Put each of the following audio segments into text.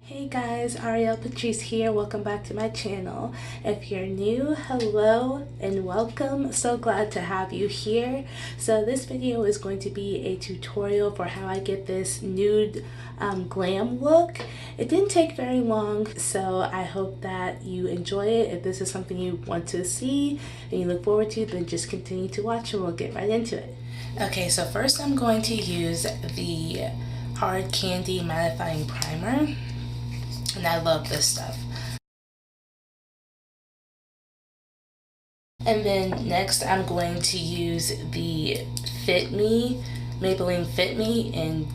Hey guys, Ariel Patrice here. Welcome back to my channel. If you're new, hello and welcome. So glad to have you here. So this video is going to be a tutorial for how I get this nude glam look. It didn't take very long, so I hope that you enjoy it. If this is something you want to see and you look forward to, then just continue to watch and we'll get right into it. Okay, so first I'm going to use the Hard Candy Mattifying Primer. And I love this stuff. And then next I'm going to use the Fit Me, Maybelline Fit Me, and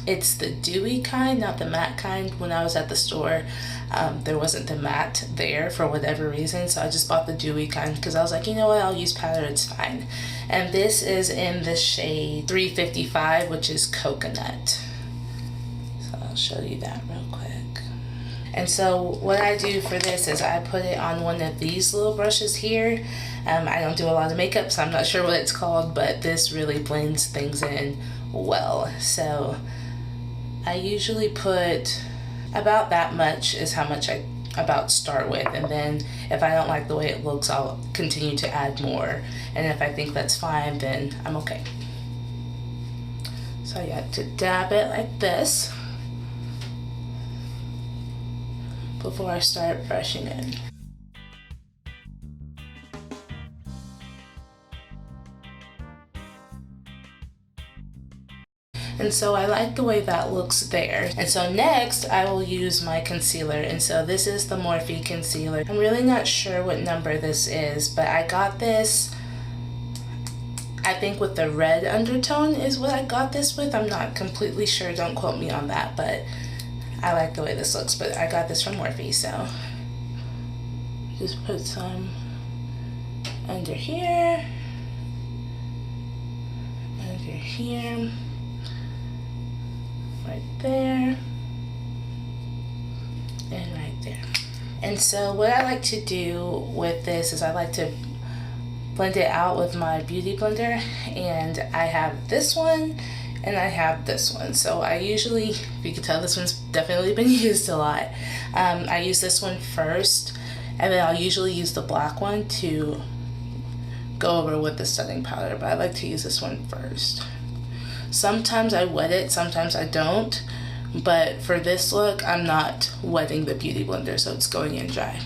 it's the dewy kind, not the matte kind. When I was at the store, there wasn't the matte there for whatever reason, so I just bought the dewy kind because I was like, you know what, I'll use powder, it's fine. And this is in the shade 355, which is Coconut. So I'll show you that real quick. And so what I do for this is I put it on one of these little brushes here. I don't do a lot of makeup, so I'm not sure what it's called, but this really blends things in well. So I usually put about that much is how much I about start with, and then if I don't like the way it looks, I'll continue to add more. And if I think that's fine, then I'm okay. So I got to dab it like this before I start brushing in. And so I like the way that looks there. And so next I will use my concealer. And so this is the Morphe concealer. I'm really not sure what number this is, but I got this, I think with the red undertone is what I got this with. I'm not completely sure, don't quote me on that, but I like the way this looks. But I got this from Morphe, so just put some under here, right there, and right there. And so what I like to do with this is I like to blend it out with my beauty blender, and I have this one and I have this one. So I usually, if you can tell, this one's definitely been used a lot. I use this one first, and then I'll usually use the black one to go over with the setting powder, but I like to use this one first. Sometimes I wet it, sometimes I don't, but for this look, I'm not wetting the beauty blender, so it's going in dry.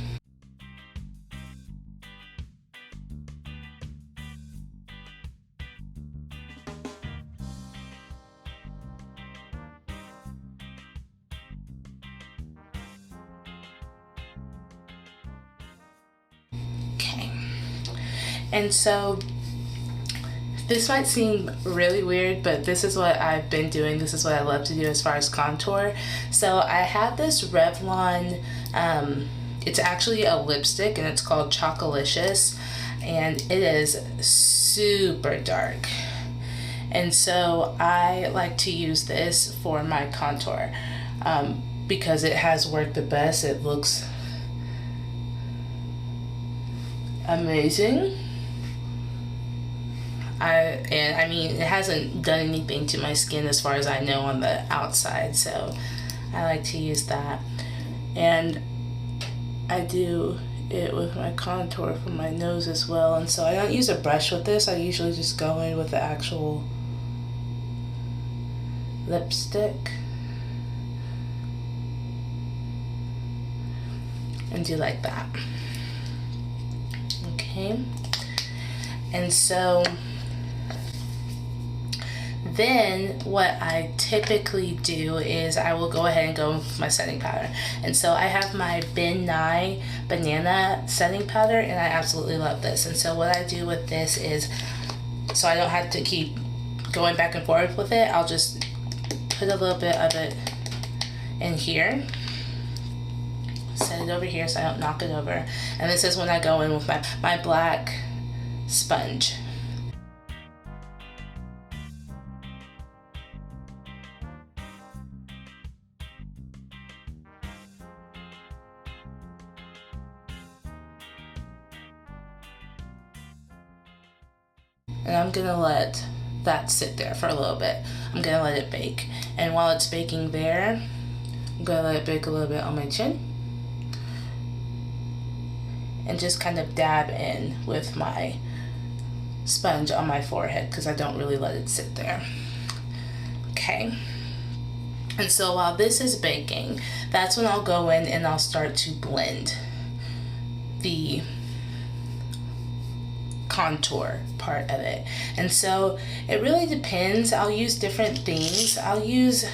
And so this might seem really weird, but this is what I've been doing. This is what I love to do as far as contour. So I have this Revlon, it's actually a lipstick and it's called Chocolicious, and it is super dark. And so I like to use this for my contour because it has worked the best. It looks amazing. I mean, it hasn't done anything to my skin as far as I know on the outside, so I like to use that. And I do it with my contour for my nose as well, and so I don't use a brush with this. I usually just go in with the actual lipstick and do like that. Okay, and so then what I typically do is I will go ahead and go with my setting powder. And so I have my Ben Nye Banana setting powder, and I absolutely love this. And so what I do with this is, so I don't have to keep going back and forth with it, I'll just put a little bit of it in here, set it over here so I don't knock it over. And this is when I go in with my black sponge. And I'm gonna let that sit there for a little bit. I'm gonna let it bake. And while it's baking there, I'm gonna let it bake a little bit on my chin. And just kind of dab in with my sponge on my forehead because I don't really let it sit there. Okay. And so while this is baking, that's when I'll go in and I'll start to blend the contour part of it. And so it really depends. I'll use different things. I'll use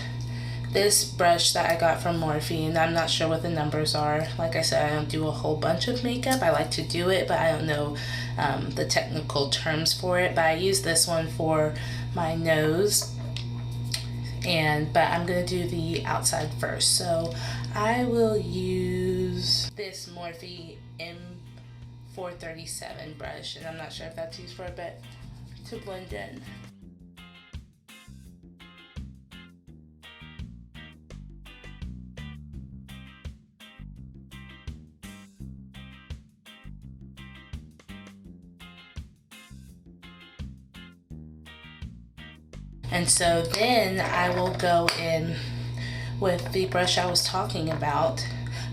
this brush that I got from Morphe, and I'm not sure what the numbers are. Like I said, I don't do a whole bunch of makeup. I like to do it, but I don't know the technical terms for it. But I use this one for my nose, but I'm gonna do the outside first. So I will use this Morphe M437 brush, and I'm not sure if that's used for a bit, to blend in. And so then I will go in with the brush I was talking about.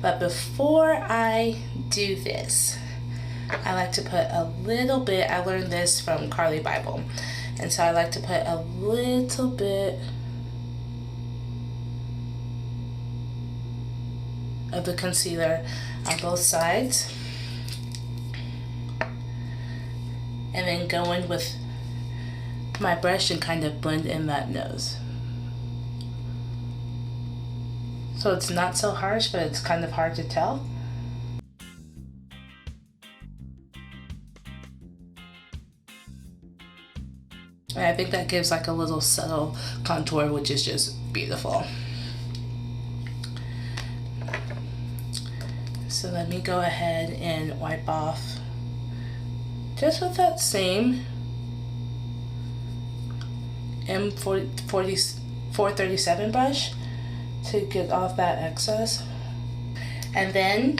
But before I do this, I like to put a little bit, I learned this from Carly Bible. And so I like to put a little bit of the concealer on both sides. And then go in with my brush and kind of blend in that nose. So it's not so harsh, but it's kind of hard to tell. And I think that gives like a little subtle contour, which is just beautiful. So let me go ahead and wipe off just with that same M437 brush to get off that excess. And then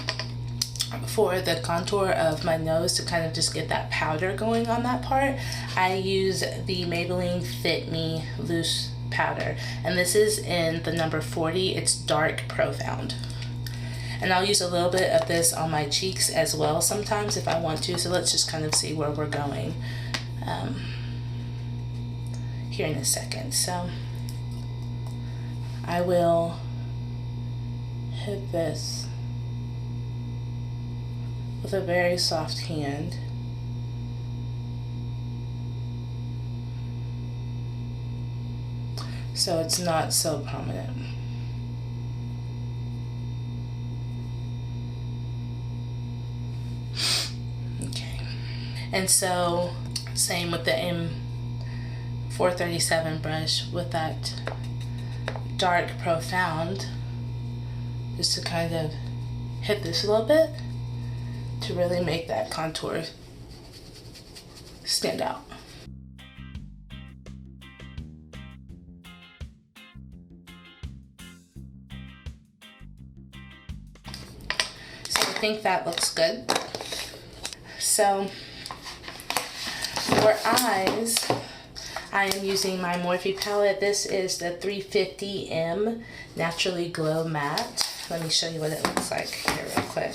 for the contour of my nose, to kind of just get that powder going on that part, I use the Maybelline Fit Me Loose Powder. And this is in the number 40. It's Dark Profound. And I'll use a little bit of this on my cheeks as well sometimes if I want to. So let's just kind of see where we're going here in a second. So I will hit this with a very soft hand. So it's not so prominent. Okay. And so same with the M437 brush with that Dark Profound, just to kind of hit this a little bit to really make that contour stand out. So I think that looks good. So for eyes, I am using my Morphe palette. This is the 350M Naturally Glow Matte. Let me show you what it looks like here real quick.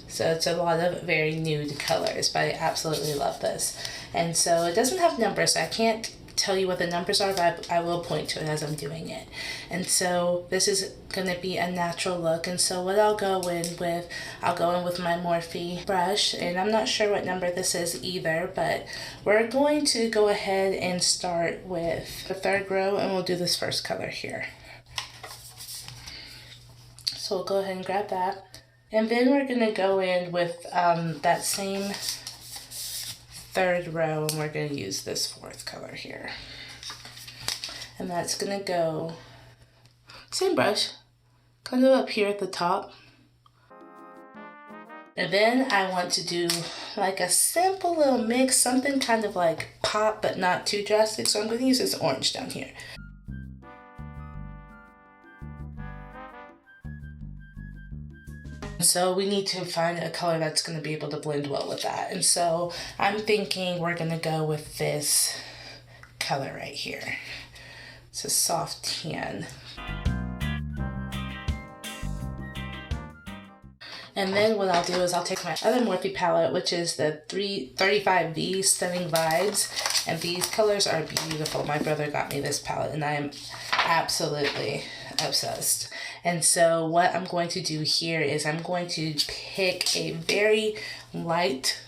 So it's a lot of very nude colors, but I absolutely love this. And so it doesn't have numbers, so I can't tell you what the numbers are, but I will point to it as I'm doing it. And so this is gonna be a natural look. And so what I'll go in with my Morphe brush, and I'm not sure what number this is either, but we're going to go ahead and start with the third row, and we'll do this first color here. So we'll go ahead and grab that. And then we're gonna go in with that same third row, and we're gonna use this fourth color here. And that's gonna go, same brush, kind of up here at the top. And then I want to do like a simple little mix, something kind of like pop, but not too drastic. So I'm gonna use this orange down here. So we need to find a color that's going to be able to blend well with that. And so I'm thinking we're going to go with this color right here. It's a soft tan. And then what I'll do is I'll take my other Morphe palette, which is the 335V Stunning Vibes. And these colors are beautiful. My brother got me this palette and I am absolutely obsessed. And so what I'm going to do here is I'm going to pick a very light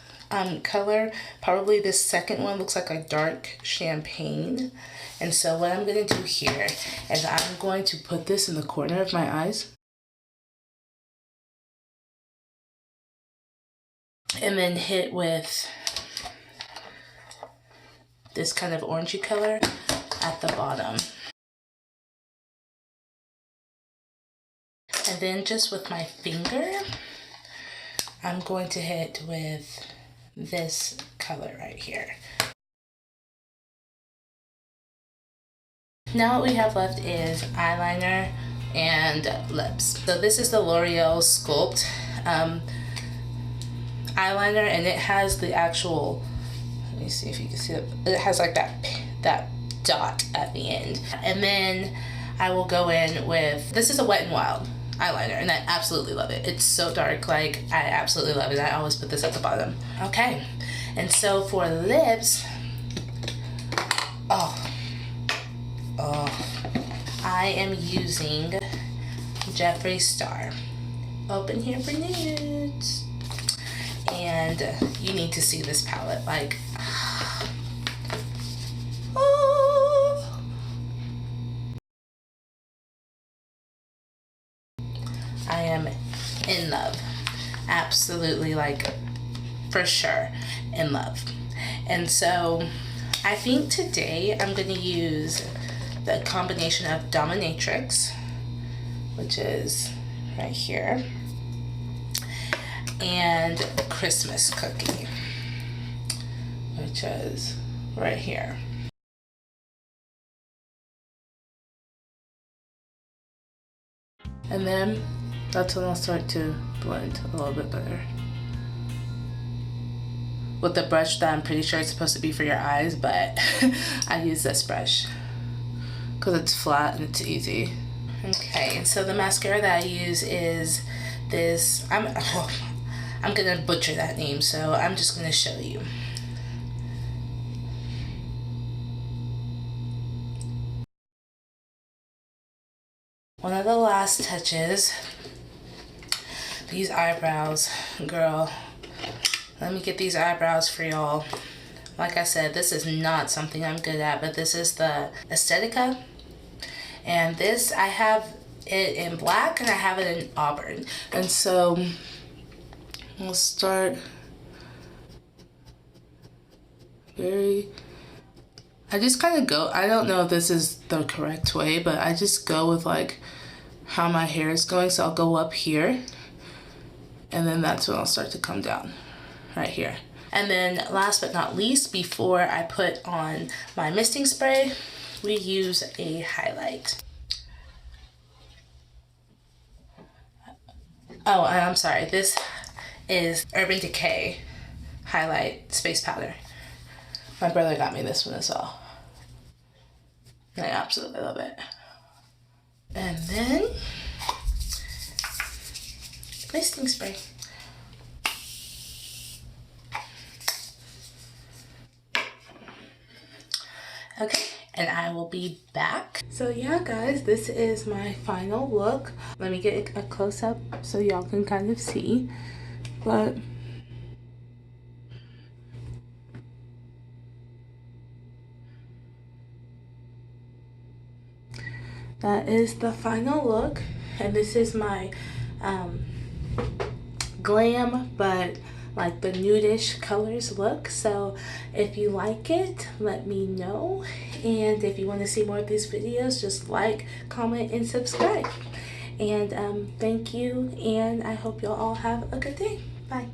color. Probably this second one looks like a dark champagne. And so what I'm going to do here is I'm going to put this in the corner of my eyes. And then hit with this kind of orangey color at the bottom. And then just with my finger, I'm going to hit with this color right here. Now what we have left is eyeliner and lips. So this is the L'Oreal Sculpt eyeliner, and it has the actual, let me see if you can see it, it has like that dot at the end. And then I will go in with, this is a Wet n Wild eyeliner, and I absolutely love it. It's so dark, like I absolutely love it. I always put this at the bottom. Okay, and so for lips, I am using Jeffree Star. Open here for nudes. And you need to see this palette, like, oh. I am in love, absolutely, like, for sure in love. And so I think today I'm going to use the combination of Dominatrix, which is right here, and Christmas Cookie, which is right here. And then that's when I'll start to blend a little bit better. With the brush that I'm pretty sure it's supposed to be for your eyes, but I use this brush because it's flat and it's easy. Okay, and so the mascara that I use is this, I'm gonna butcher that name, so I'm just gonna show you. One of the last touches, these eyebrows, girl, let me get these eyebrows for y'all. Like I said, this is not something I'm good at, but this is the Aesthetica. And this, I have it in black and I have it in auburn. And so we'll start I just kind of go, I don't know if this is the correct way, but I just go with like how my hair is going. So I'll go up here and then that's when I'll start to come down right here. And then last but not least, before I put on my misting spray, we use a highlight. Oh, and I'm sorry, this is Urban Decay highlight space powder. My brother got me this one as well. I absolutely love it. And then misting spray. Okay, and I will be back. So yeah, guys, this is my final look. Let me get a close-up so y'all can kind of see. But that is the final look, and this is my glam, but like the nudish colors look. So if you like it, let me know, and if you want to see more of these videos, just like, comment, and subscribe. And thank you, and I hope you'll all have a good day. Bye.